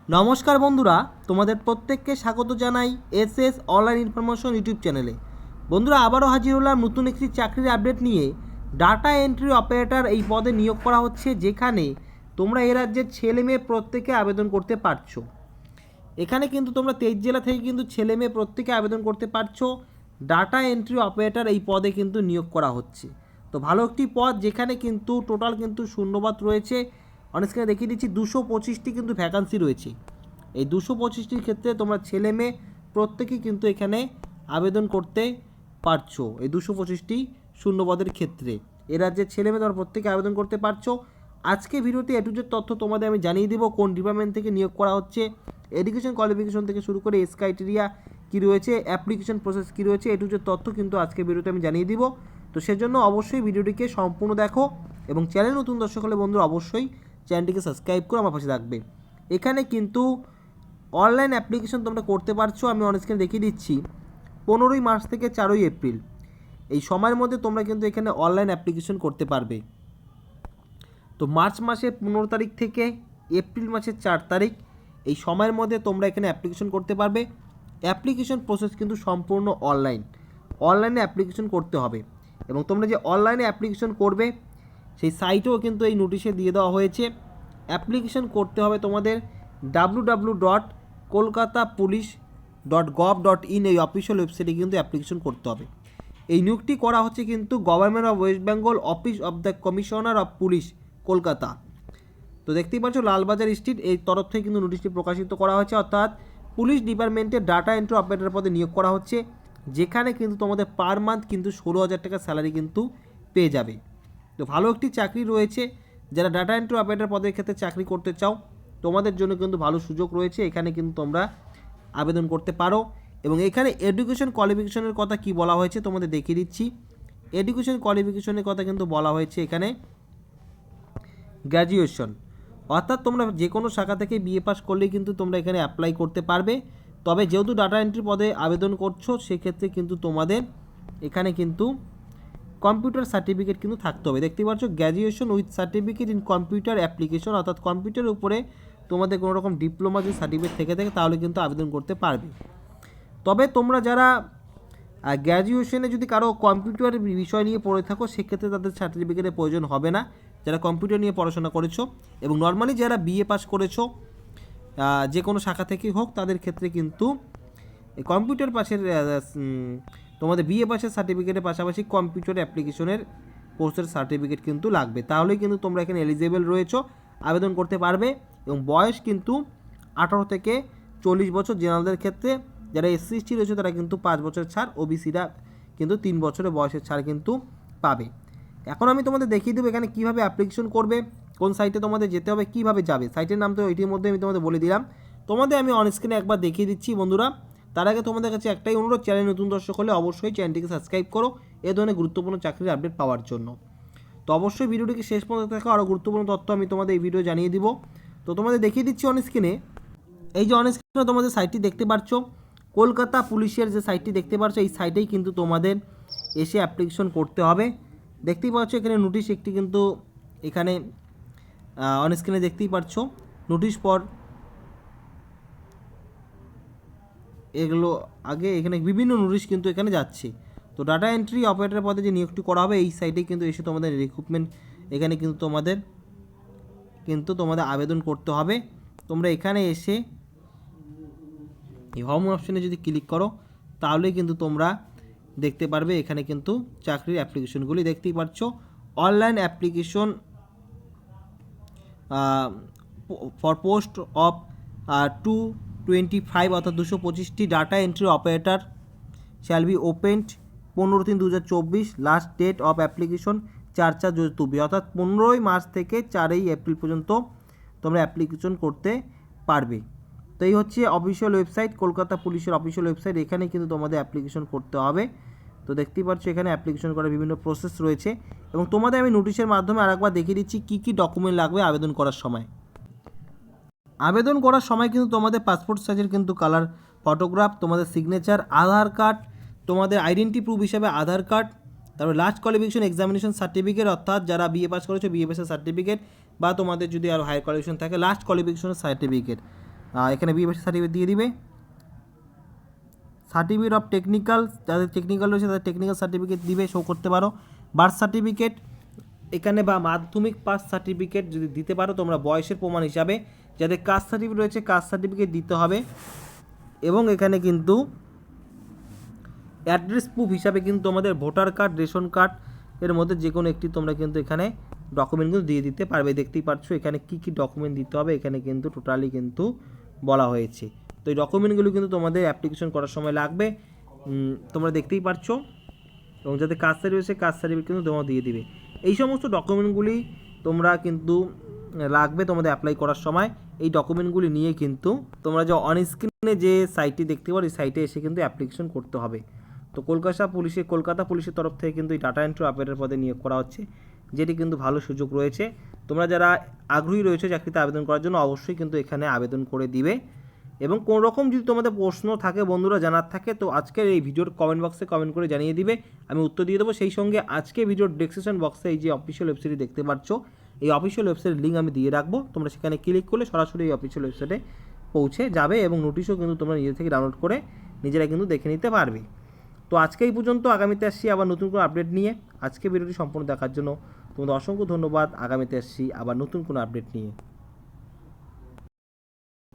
নমস্কার বন্ধুরা, তোমাদের প্রত্যেককে স্বাগত জানাই এসএস অনলাইন ইনফরমেশন ইউটিউব চ্যানেলে। বন্ধুরা, আবারও হাজির হলাম নতুন একটি চাকরির আপডেট নিয়ে। ডাটা এন্ট্রি অপারেটর এই পদে নিয়োগ করা হচ্ছে, যেখানে তোমরা এ রাজ্যের ছেলে মেয়ে প্রত্যেকে আবেদন করতে পারছো। এখানে কিন্তু তোমরা 23 জেলা থেকে কিন্তু ছেলে মেয়ে প্রত্যেকে আবেদন করতে পারছো। ডাটা এন্ট্রি অপারেটর এই পদে কিন্তু নিয়োগ করা হচ্ছে। তো ভালো একটি পদ, যেখানে কিন্তু টোটাল কিন্তু শূন্যপদ রয়েছে। অনেক স্ক্রিনে দেখিয়ে দিচ্ছি 225টি কিন্তু ভ্যাকান্সি রয়েছে। এই 225টির ক্ষেত্রে তোমরা ছেলে মেয়ে প্রত্যেকেই কিন্তু এখানে আবেদন করতে পারছো। এই 225টি শূন্যপদের ক্ষেত্রে এ রাজ্যের ছেলে মেয়ে তোমরা প্রত্যেকে আবেদন করতে পারছো। আজকে ভিডিওতে এ টু জেড তথ্য তোমাদের আমি জানিয়ে দিব, কোন ডিপার্টমেন্ট থেকে নিয়োগ করা হচ্ছে, এডুকেশন কোয়ালিফিকেশন থেকে শুরু করে এস ক্রাইটেরিয়া কী রয়েছে, অ্যাপ্লিকেশন প্রসেস কী রয়েছে, এ টু জেড তথ্য কিন্তু আজকে ভিডিওতে আমি জানিয়ে দিব। তো সেজন্য অবশ্যই ভিডিওটিকে সম্পূর্ণ দেখো, এবং চ্যানেল নতুন দর্শক হলে বন্ধুরা অবশ্যই চ্যানেলটিকে সাবস্ক্রাইব করে আমার পাশে থাকবে। এখানে কিন্তু অনলাইন অ্যাপ্লিকেশন তোমরা করতে পারছো। আমি অন স্ক্রিনে দেখিয়ে দিচ্ছি 15ই মার্চ থেকে 4ই এপ্রিল এই সময়ের মধ্যে তোমরা কিন্তু এখানে অনলাইন অ্যাপ্লিকেশন করতে পারবে। তো মার্চ মাসের 15 তারিখ থেকে এপ্রিল মাসের 4 তারিখ এই সময়ের মধ্যে তোমরা এখানে অ্যাপ্লিকেশন করতে পারবে। অ্যাপ্লিকেশন প্রসেস কিন্তু সম্পূর্ণ অনলাইনে অ্যাপ্লিকেশন করতে হবে, এবং তোমরা যে অনলাইনে অ্যাপ্লিকেশন করবে সেই সাইটেও কিন্তু এই নোটিশে দিয়ে দেওয়া হয়েছে। অ্যাপ্লিকেশন করতে হবে তোমাদের www.kolkatapolice.gov.in এই অফিসিয়াল ওয়েবসাইটে কিন্তু অ্যাপ্লিকেশন করতে হবে। এই নিয়োগটি করা হচ্ছে কিন্তু government of West Bengal, office of the commissioner of police, Kolkata. তো দেখতেই পাচ্ছ লালবাজার স্ট্রিট এই তরফ থেকে কিন্তু নোটিশটি প্রকাশিত করা হয়েছে, অর্থাৎ পুলিশ ডিপার্টমেন্টের ডাটা এন্ট্রি অপারেটর পদে নিয়োগ করা হচ্ছে, যেখানে কিন্তু তোমাদের পার মান্থ কিন্তু 16,000 টাকা স্যালারি কিন্তু পেয়ে যাবে। তো ভালো একটি চাকরি রয়েছে। যারা ডাটা এন্ট্রি অপারেটর পদের ক্ষেত্রে চাকরি করতে চাও, তোমাদের জন্য কিন্তু ভালো সুযোগ রয়েছে। এখানে কিন্তু তোমরা আবেদন করতে পারো। এবং এখানে এডুকেশন কোয়ালিফিকেশনের কথা কি বলা হয়েছে তোমাদের দেখিয়ে দিচ্ছি। এডুকেশন কোয়ালিফিকেশনের কথা কিন্তু বলা হয়েছে এখানে গ্র্যাজুয়েশন, অর্থাৎ তোমরা যে কোনো শাখা থেকে বিএ পাস করলেই কিন্তু তোমরা এখানে অ্যাপ্লাই করতে পারবে। তবে যেহেতু ডাটা এন্ট্রি পদে আবেদন করছো, সেক্ষেত্রে কিন্তু তোমাদের এখানে কিন্তু কম্পিউটার সার্টিফিকেট কিন্তু থাকতে হবে। দেখতে পাচ্ছ graduation with certificate in computer application, অর্থাৎ কম্পিউটারের উপরে তোমাদের কোনো রকম ডিপ্লোমা যদি সার্টিফিকেট থেকে থাকে তাহলে কিন্তু আবেদন করতে পারবে। তবে তোমরা যারা গ্র্যাজুয়েশনে যদি কারো কম্পিউটার বিষয় নিয়ে পড়ে থাকো, সেক্ষেত্রে তাদের সার্টিফিকেটের প্রয়োজন হবে না, যারা কম্পিউটার নিয়ে পড়াশোনা করেছো। এবং নর্মালি যারা বিএ পাস করেছো যে কোনো শাখা থেকেই হোক, তাদের ক্ষেত্রে কিন্তু কম্পিউটার পাশের তোমাদের বিএ পাসের সার্টিফিকেটের পাশাপাশি কম্পিউটার অ্যাপ্লিকেশনের কোর্সের সার্টিফিকেট কিন্তু লাগবে, তাহলেই কিন্তু তোমরা এখানে এলিজিবল রয়েছো, আবেদন করতে পারবে। এবং বয়স কিন্তু 18 থেকে 40 বছর জেনারেলদের ক্ষেত্রে। যারা এসসি এসটি রয়েছে তারা কিন্তু 5 বছর ছাড়, ওবিসিরা কিন্তু 3 বছরের বয়সের ছাড় কিন্তু পাবে। এখন আমি তোমাদের দেখিয়ে দেবো এখানে কীভাবে অ্যাপ্লিকেশন করবে, কোন সাইটে তোমাদের যেতে হবে, কীভাবে যাবে। সাইটের নাম তো এটির মধ্যে আমি তোমাদের বলে দিলাম। তোমাদের আমি অন স্ক্রিনে একবার দেখিয়ে দিচ্ছি বন্ধুরা। তার আগে তোমাদের কাছে একটাই অনুরোধ, চ্যানেল নতুন দর্শক হলে অবশ্যই চ্যানেলটিকে সাবস্ক্রাইব করো এ ধরনের গুরুত্বপূর্ণ চাকরির আপডেট পাওয়ার জন্য। তো অবশ্যই ভিডিওটিকে শেষ পর্যন্ত দেখো, আরও গুরুত্বপূর্ণ তথ্য আমি তোমাদের এই ভিডিও জানিয়ে দিব। তো তোমাদের দেখিয়ে দিচ্ছি অন স্ক্রিনে। এই যে অন স্ক্রিনে তোমাদের সাইটটি দেখতে পাচ্ছ, কলকাতা পুলিশের যে সাইটটি দেখতে পাচ্ছ, এই সাইটেই কিন্তু তোমাদের এসে অ্যাপ্লিকেশন করতে হবে। দেখতেই পাচ্ছ এখানে নোটিশ একটি কিন্তু এখানে অন স্ক্রিনে দেখতেই পাচ্ছ, নোটিশ পর এগুলো আগে এখানে বিভিন্ন নোটিশ কিন্তু এখানে যাচ্ছে। তো ডাটা এন্ট্রি অপারেটর পদে যে নিয়োগটি করা হবে, এই সাইটে কিন্তু এসে তোমাদের রিক্রুটমেন্ট এখানে কিন্তু তোমাদের আবেদন করতে হবে। তোমরা এখানে এসে এই হোম অপশনে যদি ক্লিক করো, তাহলে কিন্তু তোমরা দেখতে পারবে এখানে কিন্তু চাকরির অ্যাপ্লিকেশনগুলি দেখতেই পাচ্ছ। Online application for post of 225 অর্থাৎ 225টি data entry operator shall be opened 15/3/2024। Last date of application 4/4/2024, অর্থাৎ 15ই মার্চ থেকে 4ই এপ্রিল পর্যন্ত তোমরা অ্যাপ্লিকেশন করতে পারবে। তো এই হচ্ছে অফিসিয়াল ওয়েবসাইট, কলকাতা পুলিশের অফিসিয়াল ওয়েবসাইট। এখানে কিন্তু তোমাদের অ্যাপ্লিকেশন করতে হবে। তো দেখতেই পাচ্ছ এখানে অ্যাপ্লিকেশন করার বিভিন্ন প্রসেস রয়েছে, এবং তোমাদের আমি নোটিশের মাধ্যমে আরেকবার দেখিয়ে দিচ্ছি কী কী ডকুমেন্ট লাগবে আবেদন করার সময়। আবেদন করার সময় কিন্তু তোমাদের পাসপোর্ট সাইজের কিন্তু কালার ফটোগ্রাফ, তোমাদের সিগনেচার, আধার কার্ড, তোমাদের আইডেন্টি প্রুফ হিসাবে আধার কার্ড, তারপরে লাস্ট কোয়ালিফিকেশন এক্সামিনেশন সার্টিফিকেট, অর্থাৎ যারা বিএ পাস করেছো বিএ পাসের সার্টিফিকেট, বা তোমাদের যদি আরও হায়ার কোয়ালিফিকেশন থাকে লাস্ট কোয়ালিফিকেশনের সার্টিফিকেট, এখানে বিয়ে পাশের সার্টিফিকেট দিয়ে দিবে। সার্টিফিকেট অফ টেকনিক্যাল, যাদের টেকনিক্যাল রয়েছে তাদের টেকনিক্যাল সার্টিফিকেট দিবে, শো করতে পারো। বার্থ সার্টিফিকেট এখানে বা মাধ্যমিক পাস সার্টিফিকেট যদি দিতে পারো তোমরা বয়সের প্রমাণ হিসাবে। যাদের কাস্ট সার্টিফিকেট রয়েছে কাস্ট সার্টিফিকেট দিতে হবে। এবং এখানে কিন্তু অ্যাড্রেস প্রুফ হিসাবে কিন্তু তোমাদের ভোটার কার্ড, রেশন কার্ড এর মধ্যে যে কোনো একটি তোমরা কিন্তু এখানে ডকুমেন্টগুলো দিয়ে দিতে পারবে। দেখতেই পাচ্ছ এখানে কী কী ডকুমেন্ট দিতে হবে, এখানে কিন্তু টোটালি কিন্তু বলা হয়েছে। তো এই ডকুমেন্টগুলো কিন্তু তোমাদের অ্যাপ্লিকেশন করার সময় লাগবে, তোমরা দেখতেই পাচ্ছ। এবং যাদের কাস্ট সার্টিফিকেট রয়েছে কাস্ট সার্টিফিকেট কিন্তু তোমরা দিয়ে দিবে। এই সমস্ত ডকুমেন্টগুলি তোমরা কিন্তু লাগবে তোমাদের অ্যাপ্লাই করার সময়। এই ডকুমেন্টগুলি নিয়ে কিন্তু তোমরা যে অন স্ক্রিনে যে সাইটটি দেখতে পারো এই সাইটে এসে কিন্তু অ্যাপ্লিকেশন করতে হবে। তো কলকাতা পুলিশের তরফ থেকে কিন্তু এই ডাটা এন্ট্রি অপারেটর পদে নিয়োগ করা হচ্ছে, যেটি কিন্তু ভালো সুযোগ রয়েছে। তোমরা যারা আগ্রহী রয়েছে চাকরিতে আবেদন করার জন্য অবশ্যই কিন্তু এখানে আবেদন করে দিবে। এবং কোনো রকম যদি তোমাদের প্রশ্ন থাকে বন্ধুরা, জানার থাকে, তো আজকের এই ভিডিওর কমেন্ট বক্সে কমেন্ট করে জানিয়ে দিবে, আমি উত্তর দিয়ে দেবো। সেই সঙ্গে আজকে ভিডিওর ডেসক্রিপশন বক্সে এই যে অফিসিয়াল ওয়েবসাইট দেখতে পাচ্ছ, এই অফিসিয়াল ওয়েবসাইটের লিঙ্ক আমি দিয়ে রাখবো। তোমরা সেখানে ক্লিক করলে সরাসরি এই অফিসিয়াল ওয়েবসাইটে পৌঁছে যাবে এবং নোটিশও কিন্তু তোমরা নিজে থেকে ডাউনলোড করে নিজেরা কিন্তু দেখে নিতে পারবে। তো আজকে এই পর্যন্ত, আগামীতে আসছি আবার নতুন কোনো আপডেট নিয়ে। আজকে ভিডিওটি সম্পূর্ণ দেখার জন্য তোমাদের অসংখ্য ধন্যবাদ। আগামীতে আসছি আবার নতুন কোনো আপডেট নিয়ে।